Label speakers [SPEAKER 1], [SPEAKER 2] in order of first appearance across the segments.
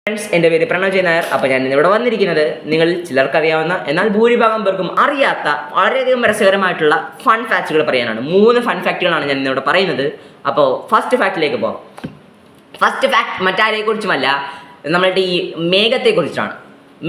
[SPEAKER 1] Friends, എൻ്റെ പേര് പ്രണവ് നായർ. അപ്പോൾ ഞാൻ ഇവിടെ വന്നിരിക്കുന്നത് നിങ്ങളിൽ ചിലർക്കറിയാവുന്ന എന്നാൽ ഭൂരിഭാഗം പേർക്കും അറിയാത്ത വളരെയധികം രസകരമായിട്ടുള്ള ഫൺ ഫാക്റ്റുകൾ പറയാനാണ്. 3 ഫൺ ഫാക്റ്റുകളാണ് ഞാൻ ഇന്നിവിടെ പറയുന്നത്. അപ്പോൾ ഫസ്റ്റ് ഫാക്റ്റിലേക്ക് പോകാം. ഫസ്റ്റ് ഫാക്ട് മറ്റാരെക്കുറിച്ചുമല്ല, നമ്മളുടെ ഈ മേഘത്തെക്കുറിച്ചാണ്.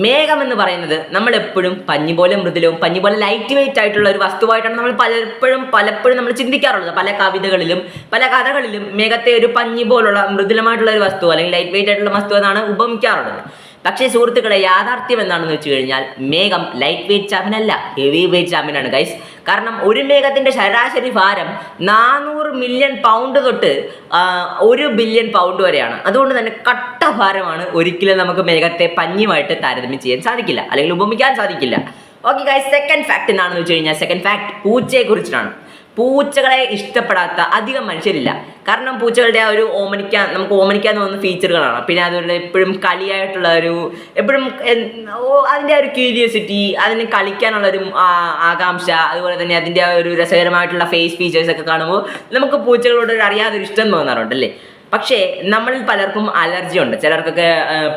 [SPEAKER 1] മേഘം എന്ന് പറയുന്നത് നമ്മളെപ്പോഴും പഞ്ഞി പോലെ മൃദുലവും പഞ്ഞി പോലെ ലൈറ്റ് വെയിറ്റ് ആയിട്ടുള്ള ഒരു വസ്തുവായിട്ടാണ് നമ്മൾ പലപ്പോഴും നമ്മൾ ചിന്തിക്കാറുള്ളത്. പല കവിതകളിലും പല കഥകളിലും മേഘത്തെ ഒരു പഞ്ഞി പോലുള്ള മൃദുലമായിട്ടുള്ള ഒരു വസ്തു അല്ലെങ്കിൽ ലൈറ്റ് വെയിറ്റ് ആയിട്ടുള്ള വസ്തു എന്നാണ് ഉപമിക്കാറുള്ളത്. പക്ഷേ സുഹൃത്തുക്കളെ, യാഥാർത്ഥ്യം എന്താണെന്ന് വെച്ച് കഴിഞ്ഞാൽ മേഘം ലൈറ്റ് വെയിറ്റ് ചാമ്പ്യനല്ല, ഹെവി വെയിറ്റ് ചാമ്പ്യനാണ് ഗൈസ്. കാരണം ഒരു മേഘത്തിൻ്റെ ശരാശരി ഭാരം 400 മില്യൺ പൗണ്ട് തൊട്ട് 1 ബില്യൺ പൗണ്ട് വരെയാണ്. അതുകൊണ്ട് തന്നെ കട്ട ഭാരമാണ്. ഒരിക്കലും നമുക്ക് മേഘത്തെ പഞ്ഞിയുമായിട്ട് താരതമ്യം ചെയ്യാൻ സാധിക്കില്ല, അല്ലെങ്കിൽ ഉപമിക്കാൻ സാധിക്കില്ല. ഓക്കെ ഗൈസ്, സെക്കൻഡ് ഫാക്ട് എന്താണെന്ന് വെച്ച് കഴിഞ്ഞാൽ സെക്കൻഡ് ഫാക്ട് പൂച്ചയെക്കുറിച്ചിട്ടാണ്. പൂച്ചകളെ ഇഷ്ടപ്പെടാത്ത അധികം മനുഷ്യരില്ല. കാരണം പൂച്ചകളുടെ ആ ഒരു നമുക്ക് ഓമനിക്കാൻ തോന്നുന്ന ഫീച്ചറുകളാണ്. പിന്നെ അതുപോലെ എപ്പോഴും കളിയായിട്ടുള്ള എപ്പോഴും അതിൻ്റെ ഒരു ക്യൂരിയോസിറ്റി, അതിന് കളിക്കാനുള്ളൊരു ആകാംക്ഷ, അതുപോലെ തന്നെ അതിൻ്റെ ആ ഒരു രസകരമായിട്ടുള്ള ഫേസ് ഫീച്ചേഴ്സൊക്കെ കാണുമ്പോൾ നമുക്ക് പൂച്ചകളോട് അറിയാതൊരു ഇഷ്ടം തോന്നാറുണ്ട് അല്ലേ. പക്ഷേ നമ്മളിൽ പലർക്കും അലർജി ഉണ്ട്. ചിലർക്കൊക്കെ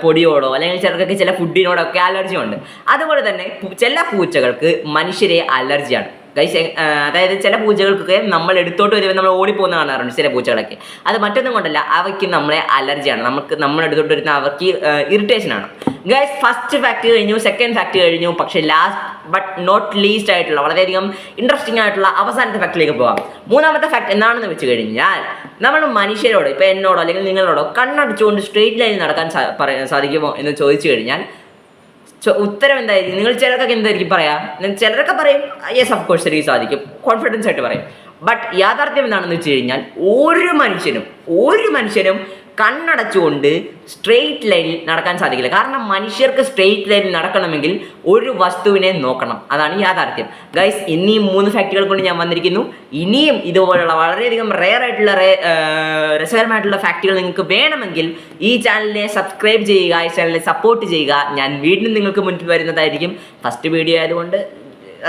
[SPEAKER 1] പൊടിയോടോ അല്ലെങ്കിൽ ചിലർക്കൊക്കെ ചില ഫുഡിനോടൊക്കെ അലർജി ഉണ്ട്. അതുപോലെ തന്നെ ചില പൂച്ചകൾക്ക് മനുഷ്യരെ അലർജിയാണ് ഗൈസ്. അതായത് ചില പൂച്ചകൾക്കൊക്കെ നമ്മൾ എടുത്തോട്ട് വരുമ്പോൾ നമ്മൾ ഓടിപ്പോകുന്ന കാണാറുണ്ട് ചില പൂച്ചകളൊക്കെ. അത് മറ്റൊന്നും കൊണ്ടല്ല, അവയ്ക്ക് നമ്മളെ അലർജിയാണ്. നമ്മൾ എടുത്തോട്ട് വരുന്ന അവർക്ക് ഇറിറ്റേഷനാണ് ഗൈസ്. ഫസ്റ്റ് ഫാക്ട് കഴിഞ്ഞു, സെക്കൻഡ് ഫാക്ട് കഴിഞ്ഞു. പക്ഷേ ലാസ്റ്റ് ബട്ട് നോട്ട് ലീസ്റ്റ് ആയിട്ടുള്ള വളരെയധികം ഇൻട്രസ്റ്റിംഗ് ആയിട്ടുള്ള അവസാനത്തെ ഫാക്ടിലേക്ക് പോകാം. മൂന്നാമത്തെ ഫാക്ട് എന്താണെന്ന് വെച്ച് കഴിഞ്ഞാൽ, നമ്മൾ മനുഷ്യരോട്, ഇപ്പോൾ എന്നോടോ അല്ലെങ്കിൽ നിങ്ങളോടോ കണ്ണടച്ചുകൊണ്ട് സ്ട്രെയിറ്റ് ലൈനിൽ നടക്കാൻ സാധിക്കുമോ എന്ന് ചോദിച്ചു കഴിഞ്ഞാൽ ഉത്തരം എന്തായിരിക്കും? നിങ്ങൾ ചിലർക്കൊക്കെ എന്തായിരിക്കും പറയാം? ചിലരൊക്കെ പറയും യെസ് ഓഫ് കോഴ്സ് എനിക്ക് സാധിക്കും, കോൺഫിഡൻസ് ആയിട്ട് പറയും. ബട്ട് യാഥാർത്ഥ്യം എന്താണെന്ന് വെച്ച് കഴിഞ്ഞാൽ ഒരു മനുഷ്യനും കണ്ണടച്ചുകൊണ്ട് സ്ട്രെയിറ്റ് ലൈനിൽ നടക്കാൻ സാധിക്കില്ല. കാരണം മനുഷ്യർക്ക് സ്ട്രെയിറ്റ് ലൈനിൽ നടക്കണമെങ്കിൽ ഒരു വസ്തുവിനെ നോക്കണം. അതാണ് യാഥാർത്ഥ്യം ഗൈസ്. ഇനിയും 3 ഫാക്റ്റുകൾ കൊണ്ട് ഞാൻ വന്നിരിക്കുന്നു. ഇനിയും ഇതുപോലുള്ള വളരെയധികം റെയർ ആയിട്ടുള്ള രസകരമായിട്ടുള്ള ഫാക്റ്റുകൾ നിങ്ങൾക്ക് വേണമെങ്കിൽ ഈ ചാനലിനെ സബ്സ്ക്രൈബ് ചെയ്യുക, ഈ ചാനലിനെ സപ്പോർട്ട് ചെയ്യുക. ഞാൻ വീണ്ടും നിങ്ങൾക്ക് മുന്നിൽ വരുന്നതായിരിക്കും. ഫസ്റ്റ് വീഡിയോ ആയതുകൊണ്ട്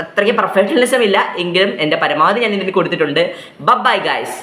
[SPEAKER 1] അത്രയ്ക്ക് പ്രൊഫഷണലിസം ഇല്ല, എങ്കിലും എൻ്റെ പരമാവധി ഞാൻ ഇതിന് കൊടുത്തിട്ടുണ്ട്. Bye guys.